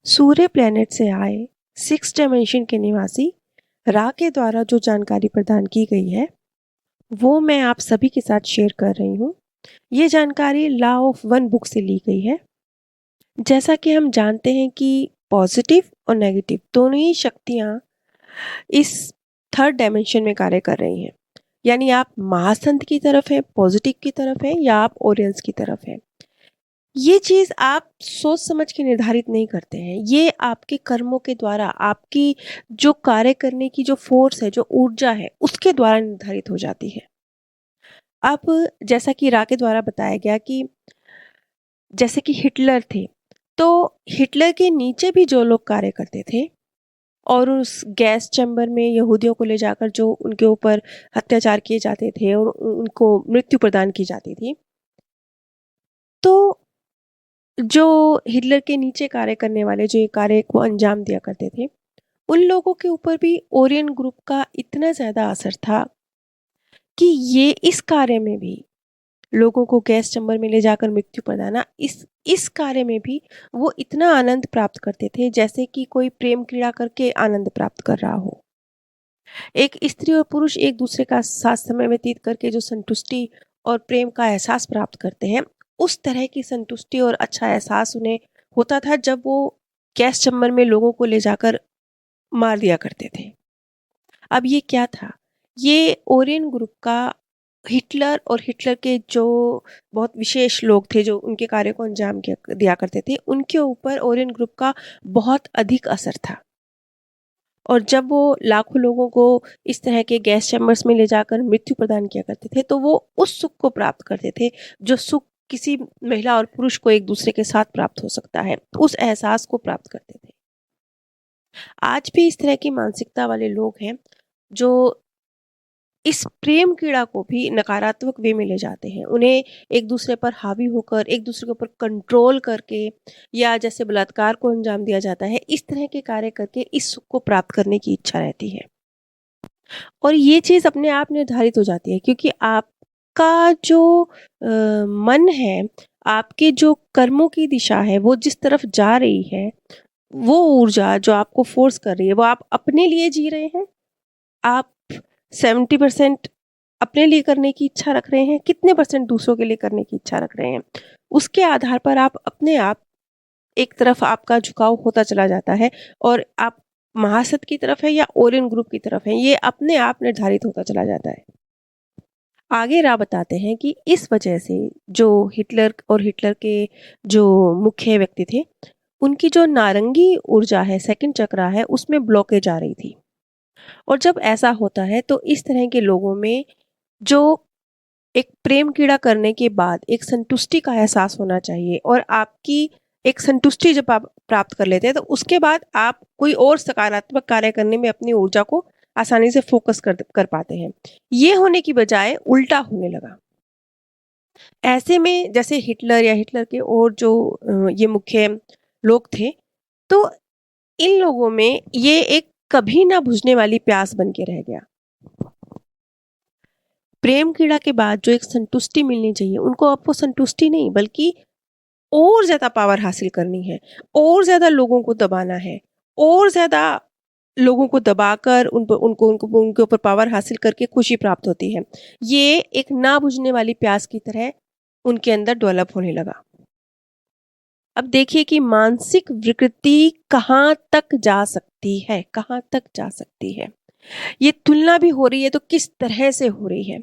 सूर्य planet से आए 6 dimension के निवासी रा के द्वारा जो जानकारी प्रदान की गई है वो मैं आप सभी के साथ शेयर कर रही हूँ। ये जानकारी लॉ ऑफ वन बुक से ली गई है। जैसा कि हम जानते हैं कि पॉजिटिव और नेगेटिव दोनों ही शक्तियाँ इस थर्ड डायमेंशन में कार्य कर रही हैं। यानी आप महासंत की तरफ हैं, पॉजिटिव की तरफ हैं, या आप ओरियंस की तरफ हैं। ये चीज़ आप सोच समझ के निर्धारित नहीं करते हैं। ये आपके कर्मों के द्वारा, आपकी जो कार्य करने की जो फोर्स है, जो ऊर्जा है, उसके द्वारा निर्धारित हो जाती है। अब जैसा कि रा के द्वारा बताया गया कि जैसे कि हिटलर थे, तो हिटलर के नीचे भी जो लोग कार्य करते थे और उस गैस चैम्बर में यहूदियों को ले जाकर जो उनके ऊपर अत्याचार किए जाते थे और उनको मृत्यु प्रदान की जाती थी, तो जो हिटलर के नीचे कार्य करने वाले जो ये कार्य को अंजाम दिया करते थे, उन लोगों के ऊपर भी ओरियन ग्रुप का इतना ज़्यादा असर था कि ये इस कार्य में भी लोगों को गैस चैम्बर में ले जाकर मृत्यु प्रदाना, इस कार्य में भी वो इतना आनंद प्राप्त करते थे जैसे कि कोई प्रेम क्रीड़ा करके आनंद प्राप्त कर रहा हो। एक स्त्री और पुरुष एक दूसरे का साथ समय व्यतीत करके जो संतुष्टि और प्रेम का एहसास प्राप्त करते हैं, उस तरह की संतुष्टि और अच्छा एहसास उन्हें होता था जब वो गैस चैम्बर में लोगों को ले जाकर मार दिया करते थे। अब ये क्या था? ये ओरियन ग्रुप का हिटलर और हिटलर के जो बहुत विशेष लोग थे जो उनके कार्य को अंजाम दिया करते थे, उनके ऊपर ओरियन ग्रुप का बहुत अधिक असर था। और जब वो लाखों लोगों को इस तरह के गैस चैम्बर्स में ले जाकर मृत्यु प्रदान किया करते थे, तो वो उस सुख को प्राप्त करते थे जो सुख किसी महिला और पुरुष को एक दूसरे के साथ प्राप्त हो सकता है, उस एहसास को प्राप्त करते थे। आज भी इस तरह की मानसिकता वाले लोग हैं जो इस प्रेम कीड़ा को भी नकारात्मक वे में ले जाते हैं। उन्हें एक दूसरे पर हावी होकर, एक दूसरे के ऊपर कंट्रोल करके, या जैसे बलात्कार को अंजाम दिया जाता है, इस तरह के कार्य करके इस सुख को प्राप्त करने की इच्छा रहती है। और ये चीज़ अपने आप निर्धारित हो जाती है क्योंकि आपका जो मन है, आपके जो कर्मों की दिशा है, वो जिस तरफ जा रही है, वो ऊर्जा जो आपको फ़ोर्स कर रही है, वो आप अपने लिए जी रहे हैं? आप 70% अपने लिए करने की इच्छा रख रहे हैं, कितने परसेंट दूसरों के लिए करने की इच्छा रख रहे हैं? उसके आधार पर आप अपने आप एक तरफ आपका झुकाव होता चला जाता है और आप महासत्य की तरफ है या ओरियन ग्रुप की तरफ है, ये अपने आप निर्धारित होता चला जाता है। आगे रा बताते हैं कि इस वजह से जो हिटलर और हिटलर के जो मुख्य व्यक्ति थे, उनकी जो नारंगी ऊर्जा है, सेकंड चक्रा है, उसमें ब्लॉकेज आ रही थी। और जब ऐसा होता है तो इस तरह के लोगों में जो एक प्रेम कीड़ा करने के बाद एक संतुष्टि का एहसास होना चाहिए, और आपकी एक संतुष्टि जब आप प्राप्त कर लेते हैं तो उसके बाद आप कोई और सकारात्मक कार्य करने में अपनी ऊर्जा को आसानी से फोकस कर पाते हैं। ये होने की बजाय उल्टा होने लगा। ऐसे में जैसे हिटलर या हिटलर के और जो ये मुख्य लोग थे, तो इन लोगों में ये एक कभी ना बुझने वाली प्यास बन के रह गया। प्रेम कीड़ा के बाद जो एक संतुष्टि मिलनी चाहिए, उनको अब वो संतुष्टि नहीं बल्कि और ज़्यादा पावर हासिल करनी है, और ज़्यादा लोगों को दबाना है, और ज़्यादा लोगों को दबाकर उन पर उनको उनको उनके ऊपर पावर हासिल करके खुशी प्राप्त होती है। ये एक ना बुझने वाली प्यास की तरह उनके अंदर डेवलप होने लगा। अब देखिए कि मानसिक विकृति कहाँ तक जा सकती है, कहाँ तक जा सकती है। ये तुलना भी हो रही है तो किस तरह से हो रही है।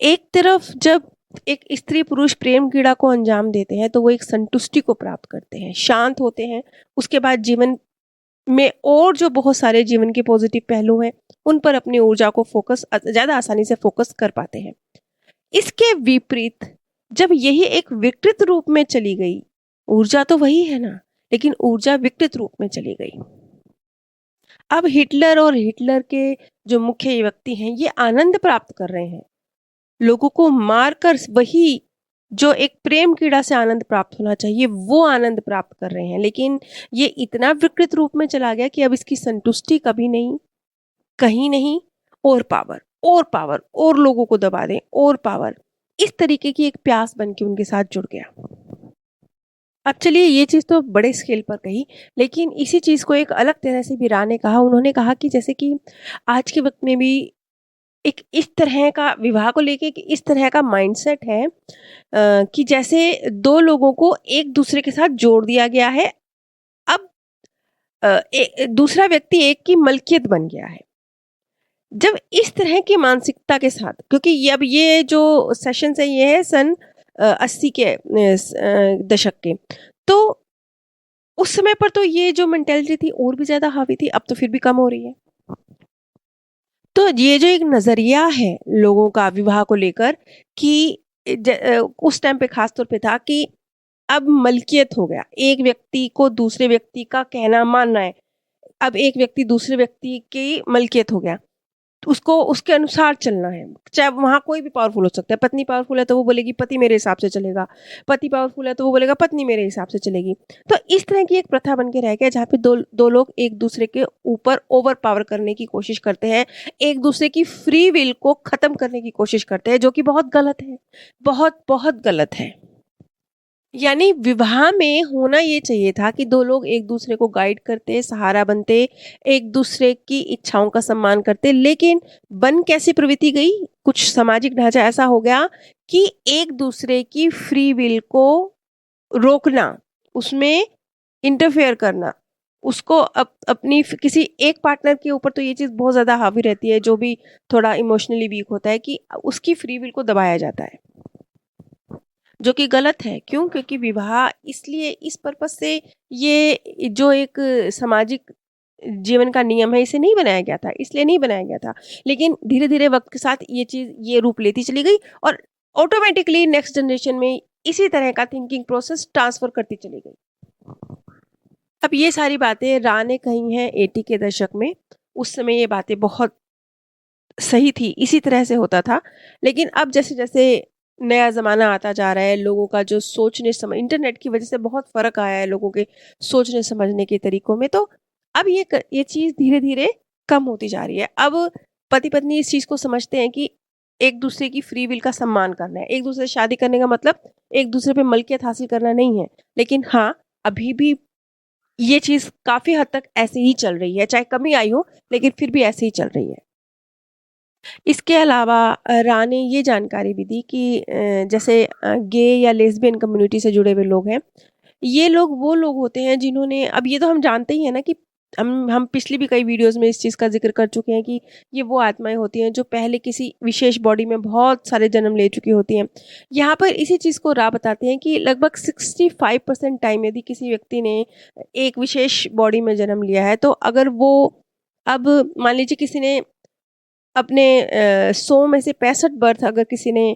एक तरफ जब एक स्त्री पुरुष प्रेम क्रीड़ा को अंजाम देते हैं तो वो एक संतुष्टि को प्राप्त करते हैं, शांत होते हैं। उसके बाद जीवन में और जो बहुत सारे जीवन के पॉजिटिव पहलू हैं, उन पर अपनी ऊर्जा को फोकस ज़्यादा आसानी से फोकस कर पाते हैं। इसके विपरीत जब यही एक विकृत रूप में चली गई, ऊर्जा तो वही है ना, लेकिन ऊर्जा विकृत रूप में चली गई। अब हिटलर और हिटलर के जो मुख्य व्यक्ति हैं, ये आनंद प्राप्त कर रहे हैं। लोगों को मारकर वही जो एक प्रेम कीड़ा से आनंद प्राप्त होना चाहिए, वो आनंद प्राप्त कर रहे हैं। लेकिन ये इतना विकृत रूप में चला गया कि अब इसकी संतुष्टि कभी नहीं, कहीं नहीं, और पावर, और पावर, और लोगों को दबा दें, और पावर। इस तरीके की एक प्यास बन के उनके साथ जुड़ गया। अब चलिए ये चीज़ तो बड़े स्केल पर कही, लेकिन इसी चीज़ को एक अलग तरह से भी रा ने कहा। उन्होंने कहा कि जैसे कि आज के वक़्त में भी एक इस तरह का विवाह को लेके एक इस तरह का माइंडसेट है कि जैसे 2 लोगों को एक-दूसरे के साथ जोड़ दिया गया है। अब दूसरा व्यक्ति एक की मलकियत बन गया है। जब इस तरह की मानसिकता के साथ, क्योंकि अब ये जो सेशंस है ये है सन 80 के दशक के, तो उस समय पर तो ये जो मेंटालिटी थी और भी ज़्यादा हावी थी, अब तो फिर भी कम हो रही है। तो ये जो एक नज़रिया है लोगों का विवाह को लेकर कि उस टाइम पे ख़ास तौर पे था कि अब मलकियत हो गया, एक व्यक्ति को दूसरे व्यक्ति का कहना मानना है। अब एक व्यक्ति दूसरे व्यक्ति की मलकियत हो गया। तो उसको उसके अनुसार चलना है। चाहे वहाँ कोई भी पावरफुल हो सकता है। पत्नी पावरफुल है तो वो बोलेगी पति मेरे हिसाब से चलेगा। पति पावरफुल है तो वो बोलेगा पत्नी मेरे हिसाब से चलेगी। तो इस तरह की एक प्रथा बन के रह गया जहाँ पे दो लोग एक-दूसरे के ऊपर ओवर पावर करने की कोशिश करते हैं। एक-दूसरे की फ्री विल को ख़त्म करने की कोशिश करते हैं, जो कि बहुत गलत है। बहुत गलत है। यानी विवाह में होना ये चाहिए था कि 2 लोग एक-दूसरे को गाइड करते, सहारा बनते, एक-दूसरे की इच्छाओं का सम्मान करते, लेकिन बन कैसी प्रवृत्ति गई? कुछ सामाजिक ढाँचा ऐसा हो गया कि एक-दूसरे की फ्री विल को रोकना, उसमें इंटरफेयर करना, उसको अपनी किसी एक पार्टनर के ऊपर तो ये चीज़ बहुत ज़्यादा हावी रहती है, जो भी थोड़ा इमोशनली वीक होता है कि उसकी फ्री विल को दबाया जाता है। जो कि गलत है। क्यों? क्योंकि विवाह इसलिए इस पर्पज़ से ये जो एक सामाजिक जीवन का नियम है, इसे नहीं बनाया गया था, इसलिए नहीं बनाया गया था। लेकिन धीरे-धीरे वक़्त के साथ ये चीज़ ये रूप लेती चली गई और ऑटोमैटिकली नेक्स्ट जनरेशन में इसी तरह का थिंकिंग प्रोसेस ट्रांसफ़र करती चली गई। अब ये सारी बातें रा ने कही हैं 80 के दशक में। उस समय ये बातें बहुत सही थी, इसी तरह से होता था। लेकिन अब जैसे-जैसे नया ज़माना आता जा रहा है, लोगों का जो सोचने सम इंटरनेट की वज़ह से बहुत फ़र्क आया है लोगों के सोचने-समझने के तरीकों में, तो अब ये चीज़ धीरे-धीरे कम होती जा रही है। अब पति-पत्नी इस चीज़ को समझते हैं कि एक-दूसरे की फ्री विल का सम्मान करना है। एक-दूसरे से शादी करने का मतलब एक-दूसरे पे मलकियत हासिल करना नहीं है। लेकिन हाँ, अभी भी ये चीज़ काफ़ी हद तक ऐसे ही चल रही है, चाहे कमी आई हो, लेकिन फिर भी ऐसे ही चल रही है। इसके अलावा रा ने ये जानकारी भी दी कि जैसे गे या लेस्बियन कम्युनिटी से जुड़े हुए लोग हैं, ये लोग वो लोग होते हैं जिन्होंने, अब ये तो हम जानते ही हैं ना कि हम पिछली भी कई वीडियोज़ में इस चीज़ का ज़िक्र कर चुके हैं कि ये वो आत्माएँ होती हैं जो पहले किसी विशेष बॉडी में बहुत सारे जन्म ले चुकी होती हैं। यहाँ पर इसी चीज़ को रा बताते हैं कि लगभग 65% टाइम यदि किसी व्यक्ति ने एक विशेष बॉडी में जन्म लिया है, तो अगर वो अब मान लीजिए किसी ने अपने 100 में से 65 बर्थ अगर किसी ने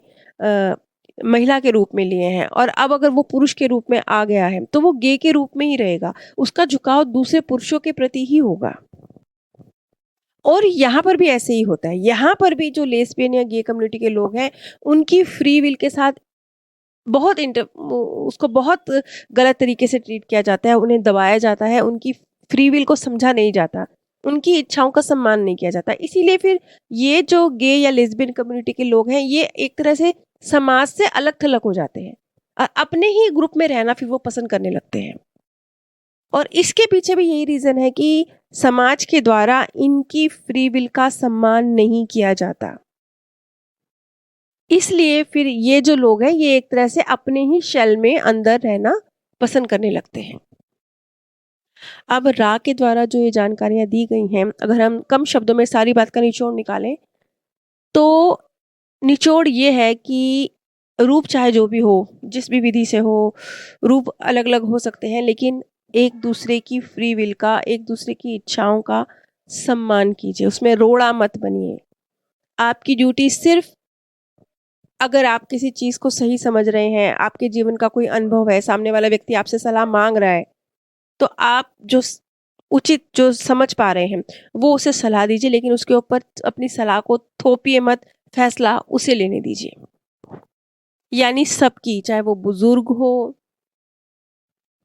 महिला के रूप में लिए हैं और अब अगर वो पुरुष के रूप में आ गया है, तो वो गे के रूप में ही रहेगा। उसका झुकाव दूसरे पुरुषों के प्रति ही होगा। और यहाँ पर भी ऐसे ही होता है। यहाँ पर भी जो लेस्बियन या गे कम्युनिटी के लोग हैं, उनकी फ्री विल के साथ बहुत उसको बहुत गलत तरीके से ट्रीट किया जाता है, उन्हें दबाया जाता है, उनकी फ्री विल को समझा नहीं जाता, उनकी इच्छाओं का सम्मान नहीं किया जाता। इसीलिए फिर ये जो गे या लेस्बियन कम्युनिटी के लोग हैं, ये एक तरह से समाज से अलग-थलग हो जाते हैं। अपने ही ग्रुप में रहना फिर वो पसंद करने लगते हैं। और इसके पीछे भी यही रीज़न है कि समाज के द्वारा इनकी फ्री विल का सम्मान नहीं किया जाता। इसलिए फिर ये जो लोग हैं, ये एक तरह से अपने ही शेल में अंदर रहना पसंद करने लगते हैं। अब रा के द्वारा जो ये जानकारियाँ दी गई हैं, अगर हम कम शब्दों में सारी बात का निचोड़ निकालें, तो निचोड़ ये है कि रूप चाहे जो भी हो, जिस भी विधि से हो, रूप अलग-अलग हो सकते हैं, लेकिन एक-दूसरे की फ्री विल का, एक-दूसरे की इच्छाओं का सम्मान कीजिए, उसमें रोड़ा मत बनिए। आपकी ड्यूटी सिर्फ़, अगर आप किसी चीज़ को सही समझ रहे हैं, आपके जीवन का कोई अनुभव है, सामने वाला व्यक्ति आपसे सलाह माँग रहा है, तो आप उचित जो समझ पा रहे हैं, वो उसे सलाह दीजिए, लेकिन उसके ऊपर अपनी सलाह को थोपिए मत, फैसला उसे लेने दीजिए। यानी सबकी, चाहे वो बुज़ुर्ग हो,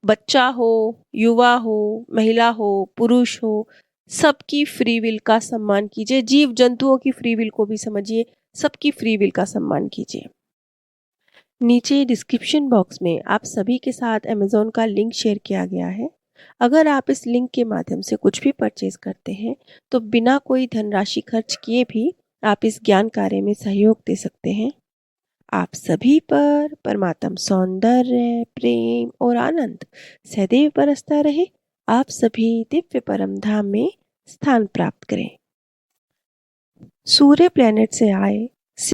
बच्चा हो, युवा हो, महिला हो, पुरुष हो, सबकी फ्री विल का सम्मान कीजिए। जीव-जंतुओं की फ्री विल को भी समझिए, सबकी फ्री विल का सम्मान कीजिए। नीचे डिस्क्रिप्शन बॉक्स में आप सभी के साथ अमेज़न का लिंक शेयर किया गया है। अगर आप इस लिंक के माध्यम से कुछ भी परचेज़ करते हैं, तो बिना कोई धनराशि खर्च किए भी आप इस ज्ञान कार्य में सहयोग दे सकते हैं। आप सभी पर परमात्म सौंदर्य, प्रेम और आनंद सदैव बरसता रहे। आप सभी दिव्य परम धाम में स्थान प्राप्त करें। सूर्य प्लैनेट से आए